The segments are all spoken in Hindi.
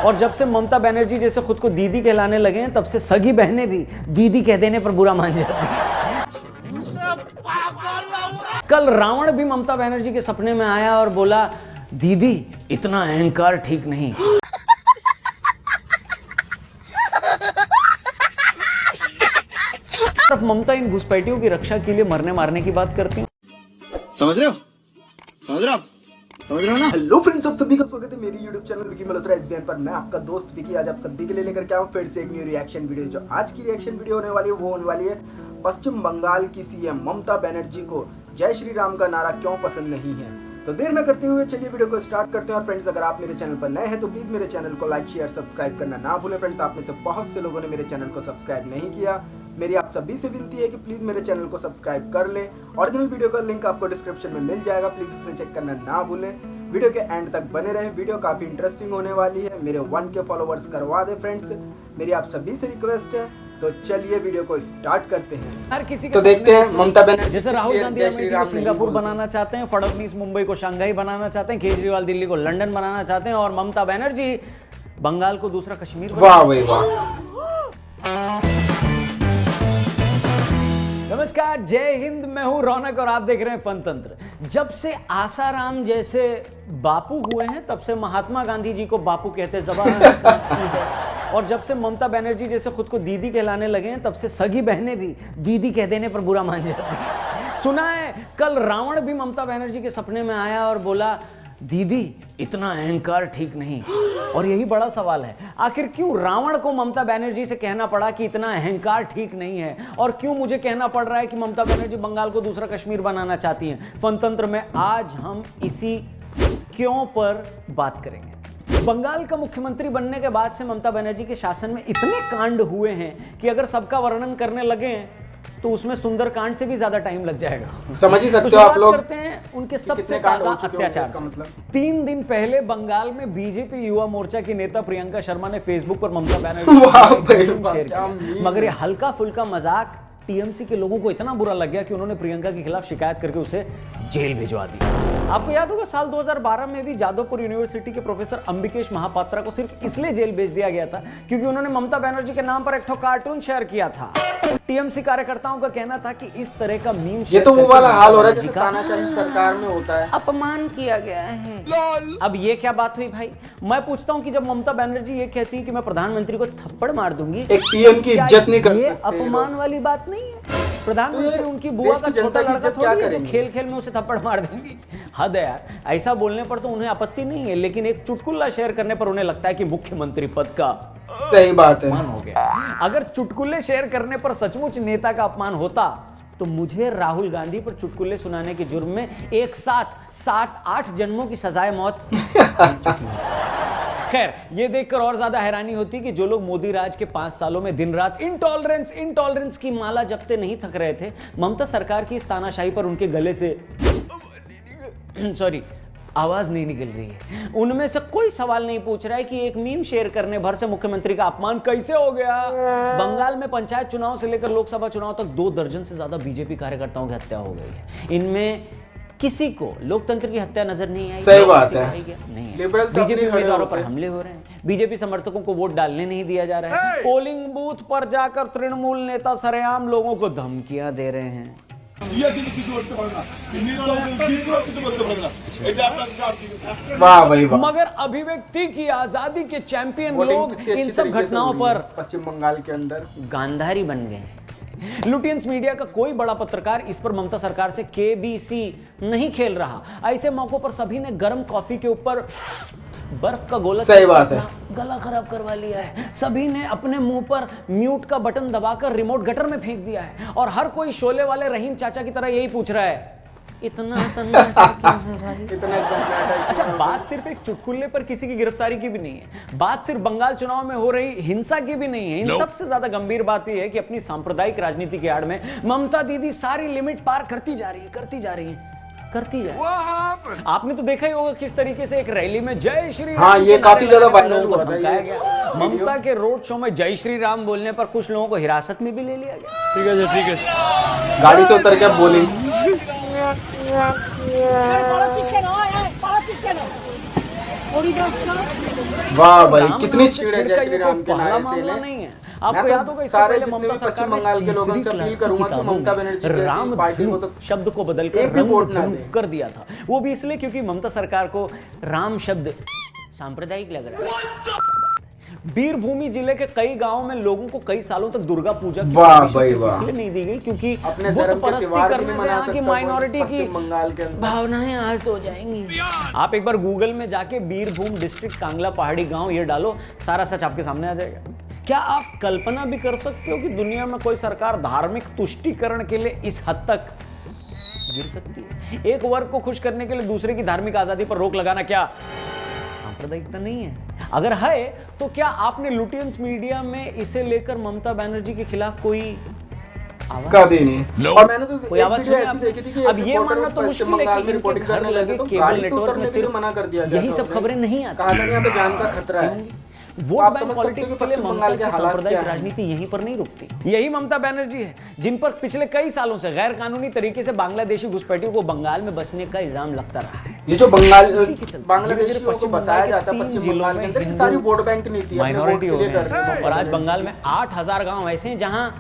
और जब से ममता बनर्जी जैसे खुद को दीदी कहलाने लगे हैं, तब से सगी बहनें भी दीदी कह देने पर बुरा मान जाती हैं। कल रावण भी ममता बनर्जी के सपने में आया और बोला, दीदी इतना अहंकार ठीक नहीं। ममता इन घुसपैठियों की रक्षा के लिए मरने मारने की बात करती हैं। समझ रहे हो ना? हेलो फ्रेंड्स, आप सभी का स्वागत है मेरी YouTube channel Vicky Malhotra SBN पर। मैं आपका दोस्त विकी आज आप सभी के लिए लेकर के आया हूं फिर से एक न्यू रिएक्शन वीडियो। जो आज की रिएक्शन वीडियो होने वाली है वो होने वाली है पश्चिम बंगाल की सीएम ममता बनर्जी को जय श्री राम का नारा क्यों पसंद नहीं है। तो देर में करते हुए चलिए वीडियो को स्टार्ट करते हैं। और फ्रेंड्स, अगर आप मेरे चैनल पर नए हैं तो प्लीज मेरे चैनल को लाइक शेयर सब्सक्राइब करना ना भूलें। फ्रेंड्स, आप में से बहुत से लोगों ने मेरे चैनल को सब्सक्राइब नहीं किया। मेरी आप सभी से विनती है कि प्लीज मेरे चैनल को सब्सक्राइब कर लें। ओरिजिनल वीडियो का लिंक आपको डिस्क्रिप्शन में मिल जाएगा, प्लीज उसे चेक करना ना भूलें। वीडियो के एंड तक बने रहें, वीडियो काफी इंटरेस्टिंग होने वाली है। मेरे 1K फॉलोवर्स करवा दे फ्रेंड्स, मेरी आप सभी से रिक्वेस्ट है। तो चलिए वीडियो को स्टार्ट करते हैं। हर किसी के तो देखते हैं ममता बनर्जी जैसे राहुल गांधी अमेरिका को सिंगापुर बनाना चाहते हैं, फडणवीस मुंबई को शंघाई बनाना चाहते हैं, केजरीवाल दिल्ली को लंदन बनाना चाहते हैं और ममता बनर्जी बंगाल को दूसरा कश्मीर। वाह भाई वाह। नमस्कार, जय हिंद, मैं हूं रौनक और आप देख रहे हैं फनतंत्र। जब से आसाराम जैसे बापू हुए हैं तब से महात्मा गांधी जी को बापू कहते जवाहर। और जब से ममता बनर्जी जैसे खुद को दीदी कहलाने लगे हैं तब से सगी बहनें भी दीदी कह देने पर बुरा मान जाती हैं। सुना है कल रावण भी ममता बनर्जी के सपने में आया और बोला, दीदी इतना अहंकार ठीक नहीं। और यही बड़ा सवाल है, आखिर क्यों रावण को ममता बनर्जी से कहना पड़ा कि इतना अहंकार ठीक नहीं है, और क्यों मुझे कहना पड़ रहा है कि ममता बनर्जी बंगाल को दूसरा कश्मीर बनाना चाहती हैं। फनतंत्र में आज हम इसी क्यों पर बात करेंगे। बंगाल का मुख्यमंत्री बनने के बाद से ममता बनर्जी के शासन में इतने कांड हुए हैं कि अगर सबका वर्णन करने लगे तो उसमें सुंदरकांड से भी ज्यादा टाइम लग जाएगा। समझ ही सकते तो हो आप लोग। करते हैं उनके सबसे ताजा अत्याचार से। मतलब 3 दिन पहले बंगाल में बीजेपी युवा मोर्चा की नेता प्रियंका शर्मा ने फेसबुक पर ममता बनर्जी शेयर किया, मगर ये हल्का फुल्का मजाक टीएमसी के लोगों को इतना बुरा लग गया कि उन्होंने प्रियंका के खिलाफ शिकायत करके उसे जेल भिजवा दी। आपको याद होगा साल 2012 में भी जादवपुर यूनिवर्सिटी के प्रोफेसर अंबिकेश महापात्रा को सिर्फ इसलिए जेल भेज दिया गया था क्योंकि उन्होंने ममता बनर्जी के नाम पर एक कार्टून शेयर किया था। टीएमसी कार्यकर्ताओं का कहना था कि इस तरह का मीम ये तो वो वाला हाल हो रहा है जैसे तानाशाही सरकार में होता है, अपमान किया गया है। अब ये क्या बात हुई भाई? मैं पूछता हूं कि जब ममता बनर्जी ये कहती है कि मैं प्रधानमंत्री को थप्पड़ मार दूंगी, एक पीएम की इज्जत नहीं कर सकते, ये अपमान वाली बात नहीं है। प्रधानमंत्री उनकी बुआ का छोटा लड़का थोड़ी है जो खेल खेल में उसे थप्पड़ मार देंगी। हद है यार, ऐसा बोलने पर तो उन्हें आपत्ति नहीं है, लेकिन एक चुटकुला शेयर करने पर उन्हें लगता है कि मुख्यमंत्री पद का सही बात है अपमान हो गया। अगर चुटकुले शेयर करने पर सचमुच नेता का अपमान होता तो मुझे राहुल गांधी पर चुटकुले सुनाने के जुर्म में एक साथ 7-8 जन्मों की सजाए मौत खैर, ये देखकर और ज्यादा हैरानी होती कि जो लोग मोदी राज के 5 सालों में दिन रात इंटॉलरेंस की माला जपते नहीं थक रहे थे, ममता सरकार की इस तानाशाही पर उनके गले से आवाज नहीं निकल रही है। उनमें से कोई सवाल नहीं पूछ रहा है कि एक मीम शेयर करने भर से मुख्यमंत्री का अपमान कैसे हो गया। बंगाल में पंचायत चुनाव से लेकर लोकसभा चुनाव तक 2 दर्जन से ज्यादा बीजेपी कार्यकर्ताओं की हत्या हो गई है। इनमें किसी को लोकतंत्र की हत्या नजर नहीं आई। सही बात है, नहीं है। लिबरल्स बीजेपी उम्मीदवारों पर हमले हो रहे हैं, बीजेपी समर्थकों को वोट डालने नहीं दिया जा रहा है, पोलिंग बूथ पर जाकर तृणमूल नेता सरेआम लोगों को धमकियां दे रहे हैं। वाह भाई वाह। मगर अभिव्यक्ति की आजादी के चैंपियन लोग इन सब घटनाओं पर पश्चिम बंगाल के अंदर गांधारी बन गए। लुटियंस मीडिया का कोई बड़ा पत्रकार इस पर ममता सरकार से केबीसी नहीं खेल रहा। ऐसे मौकों पर सभी ने गर्म कॉफी के ऊपर बर्फ का गोला, सही बात है, गला खराब करवा लिया है। सभी ने अपने मुंह पर म्यूट का बटन दबाकर रिमोट गटर में फेंक दिया है और हर कोई शोले वाले रहीम चाचा की तरह यही पूछ रहा है, इतना सन्नाटा क्यों है भाई? इतना सन्नाटा। अच्छा, बात सिर्फ एक चुटकुले पर किसी की गिरफ्तारी की भी नहीं है, बात सिर्फ बंगाल चुनाव में हो रही हिंसा की भी नहीं है। इन सबसे ज्यादा गंभीर बात यह है कि अपनी सांप्रदायिक राजनीति की आड़ में ममता दीदी सारी लिमिट पार करती जा रही है। आपने तो देखा ही होगा किस तरीके से एक रैली में जय श्री राम, हाँ, ये काफी ज्यादा वायरल हुआ था ये। ममता के रोड शो में जय श्री राम बोलने पर कुछ लोगों को हिरासत में भी ले लिया गया। ठीक है, गाड़ी से उतर के बोली। वाह भाई, राम कितनी नाम से चिड़ है चिढ़ जय का श्री ये राम कोई के पहला नारे से मामला इन्हें। नहीं है। मैं आपको तो याद होगा इससे सारे पहले जितने ममता भी सरकार पश्चिम ने बंगाल के लोगों तीसरी से अपील क्लास की करूंगा कि किताबों ममता में बनर्जी जैसी राम पार्टी को धुन तो शब्द को बदलकर एक भी रंग वोट ना धुन दे। कर दिया था। वो भी इसलिए क्योंकि ममता सरकार को राम शब्द सांप्रदायिक लग रहा है। बीरभूमि जिले के कई गांवों में लोगों को कई सालों तक दुर्गा पूजा की वाह परमिशन भाई सिर्फ वाह। इसलिए नहीं दी गई क्योंकि अपने बुत धर्म के परस्ती त्योहार भी करने नहीं से मना यहाँ की सकता माइनॉरिटी की पश्चिम बंगाल के अंदर। भावनाएं आज हो जाएंगी। आप एक बार गूगल में जाके बीरभूम डिस्ट्रिक्ट कांगला पहाड़ी गांव ये डालो, सारा सच आपके सामने आ जाएगा। क्या आप कल्पना भी कर सकते हो कि दुनिया में कोई सरकार धार्मिक तुष्टीकरण के लिए इस हद तक गिर सकती है? एक वर्ग को खुश करने के लिए दूसरे की धार्मिक आजादी पर रोक लगाना क्या सांप्रदायिकता नहीं है? अगर है तो क्या आपने लुटियंस मीडिया में इसे लेकर ममता बनर्जी के खिलाफ कोई आवाज कभी नहीं। और मैंने तो कोई एक आवाज वीडियो सुनी ऐसी आपने? देखी थी कि अब एक ये रिपोर्टर मानना तो पश्चिम मुश्किल है बंगाल कि में इनके रिपोर्टिंग घर करने लगे लगे तो केबल गाड़ी से नेटवर्क में उतरने के लिए सिर्फ मना कर दिया गया यही था सब उन्हें। खबरें नहीं आती। कहा था कि यहाँ पे जान का खतरा है। वोट आप बैंक समझ सकते पॉलिटिक्स हो के कि लिए पश्चिम ममता बंगाल के की हालात सांप्रदायिक क्या हैं। राजनीति यहीं पर नहीं रुकती। यही ममता बनर्जी है जिन पर पिछले कई सालों से गैर कानूनी तरीके से बांग्लादेशी घुसपैठियों को बंगाल में बसने का इल्जाम लगता रहा है। ये जो इसी के चलते बांग्लादेशियों को पश्चिम बसाया बंगाल के जाता है 3 पश्चिम जिलों बंगाल के में अंदर, ये हिंदू सारी वोट बैंक नीति है, अपने वोट माइनॉरिटी के हो लिए गए कर रहे हैं। हैं। और आज बंगाल में 8,000 गांव ऐसे हैं जहां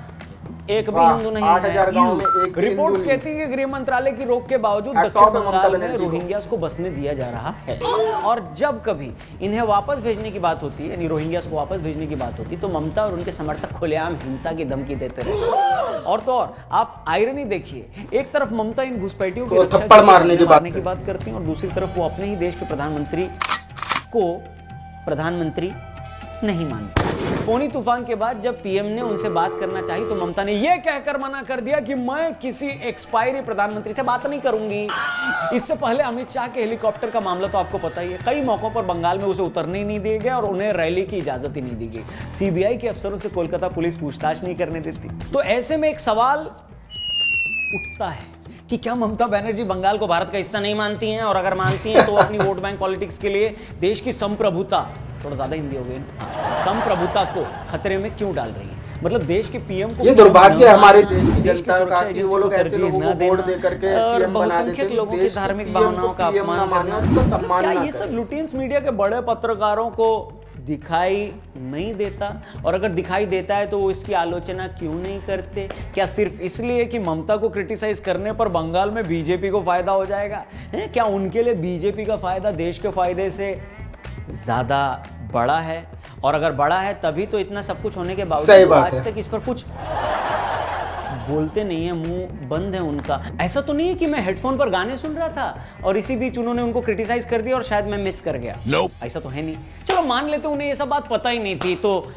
एक भी वाह, हिंदू नहीं 8,000 है। गांव में एक भी रिपोर्ट्स हिंदू नहीं। कहती है कि गृह मंत्रालय की रोक के बावजूद Hats दक्षिण off है ममता बंगाल में बनर्जी को। रोहिंग्यास को बसने दिया जा रहा है। और जब कभी इन्हें वापस भेजने की बात होती है, यानी रोहिंग्यास को वापस भेजने की बात होती है, तो ममता और उनके समर्थक खुलेआम हिंसा की धमकी देते रहते हैं। और तो और आप आयरनी देखिए, एक तरफ ममता इन घुसपैठियों की तो रक्षा थप्पड़ के लिए मारने की बात करती हैं और दूसरी तरफ वो अपने ही देश के प्रधानमंत्री को प्रधानमंत्री नहीं मानते। फोनी तूफान के बाद जब पीएम ने उनसे बात करना चाही तो ममता ने यह कहकर मना कर दिया कि मैं किसी एक्सपायरी प्रधानमंत्री से बात नहीं करूंगी। इससे पहले अमित शाह के हेलीकॉप्टर का मामला तो आपको पता ही है। कई मौकों पर बंगाल में उसे उतरने ही नहीं दिया गया और उन्हें रैली की इजाजत ही नहीं दी गई। सीबीआई के अफसरों से कोलकाता पुलिस पूछताछ नहीं करने देती। तो ऐसे में एक सवाल उठता है कि क्या ममता बनर्जी बंगाल को भारत का हिस्सा नहीं मानती हैं? और अगर मानती हैं तो अपनी वोट बैंक पॉलिटिक्स के लिए देश की संप्रभुता, थोड़ा ज्यादा हिंदी हो गई, संप्रभुता को खतरे में क्यों डाल रही है? मतलब देश के पीएम को ये दुर्भाग्य है हमारे देश की देश जनता सुरक्षा का कि एजेंसी वो लोग को ऐसे तरजीह लोगों न को वोट देना दे करके और सीएम बना देते बहुसंख्यक हैं, लोगों की देश के धार्मिक PM को भावनाओं का PM ना अपमान मानना, करना। उसका सम्मान क्या ना ये करें। सब लुटियंस मीडिया के बड़े पत्रकारों को दिखाई नहीं देता? और अगर दिखाई देता है तो वो इसकी आलोचना क्यों नहीं करते? क्या सिर्फ इसलिए कि ममता को क्रिटिसाइज करने पर बंगाल में बीजेपी को फायदा हो जाएगा? क्या उनके लिए बीजेपी का फायदा देश के फायदे से ज्यादा बड़ा है? और अगर बड़ा है तभी तो इतना सब कुछ होने के बावजूद आज तक इस पर कुछ बोलते नहीं है, मुंह बंद है उनका। ऐसा तो नहीं है कि मैं हेडफोन पर गाने सुन रहा था और इसी बीच उन्होंने उनको क्रिटिसाइज कर दिया और शायद मैं मिस कर गया। ऐसा तो है नहीं। चलो मान लेते उन्हें ये सब बात पता ही नहीं थी, तो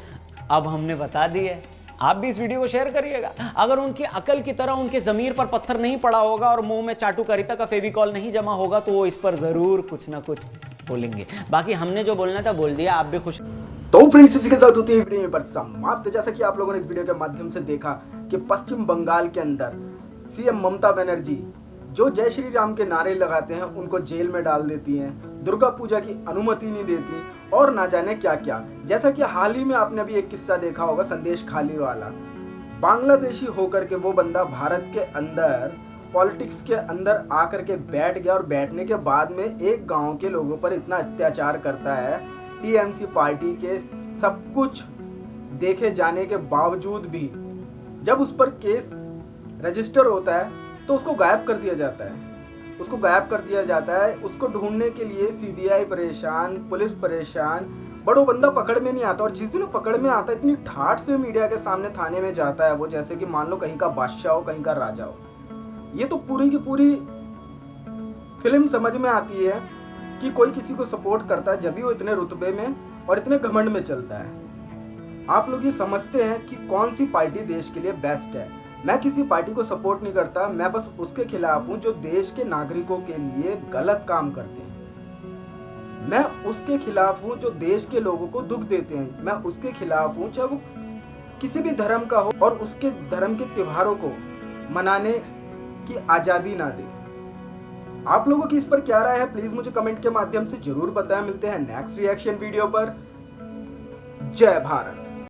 अब हमने बता दी है। आप भी इस वीडियो को शेयर करिएगा। अगर उनकी अकल की तरह उनके जमीर पर पत्थर नहीं पड़ा होगा और मुंह में चाटुकारिता का फेविकॉल नहीं जमा होगा तो वो इस पर जरूर कुछ ना कुछ बोलेंगे। बाकी हमने जो बोलना था बोल दिया, आप भी खुश। तो फ्रेंड्स, इसी के साथ होती है वीडियो पर समाप्त। जैसा कि आप लोगों ने इस वीडियो के माध्यम से देखा कि पश्चिम बंगाल के अंदर सीएम ममता बनर्जी जो जय श्री राम के नारे लगाते हैं उनको जेल में डाल देती हैं, दुर्गा पूजा की अनुमति नहीं देती और ना जाने क्या क्या। जैसा कि हाल ही में आपने अभी एक किस्सा देखा होगा, संदेश खाली वाला। बांग्लादेशी होकर के वो बंदा भारत के अंदर पॉलिटिक्स के अंदर आकर के बैठ गया और बैठने के बाद में एक गांव के लोगों पर इतना अत्याचार करता है। टीएमसी पार्टी के सब कुछ देखे जाने के बावजूद भी जब उस पर केस रजिस्टर होता है तो उसको गायब कर दिया जाता है। उसको गायब कर दिया जाता है। उसको ढूंढने के लिए सीबीआई परेशान, पुलिस परेशान, बड़ो बंदा पकड़ में नहीं आता। और जिस दिन पकड़ में आता है इतनी ठाठ से मीडिया के सामने थाने में जाता है वो, जैसे कि मान लो कहीं का बादशाह हो, कहीं का राजा हो। ये तो पूरी की पूरी फिल्म समझ में आती है कि कोई किसी को सपोर्ट करता है जब भी वो इतने रुतबे में और इतने घमंड में चलता है। आप लोग ये समझते हैं कि कौन सी पार्टी देश के लिए बेस्ट है। मैं किसी पार्टी को सपोर्ट नहीं करता, मैं बस उसके खिलाफ हूं जो देश के नागरिकों के लिए गलत काम करते हैं। मैं उसके खिलाफ हूं जो देश के लोगों को दुख देते हैं। मैं उसके खिलाफ हूं चाहे वो किसी भी धर्म का हो और उसके धर्म के त्योहारों को मनाने की आजादी ना दे। आप लोगों की इस पर क्या राय है प्लीज मुझे कमेंट के माध्यम से जरूर बताएं। मिलते हैं नेक्स्ट रिएक्शन वीडियो पर। जय भारत।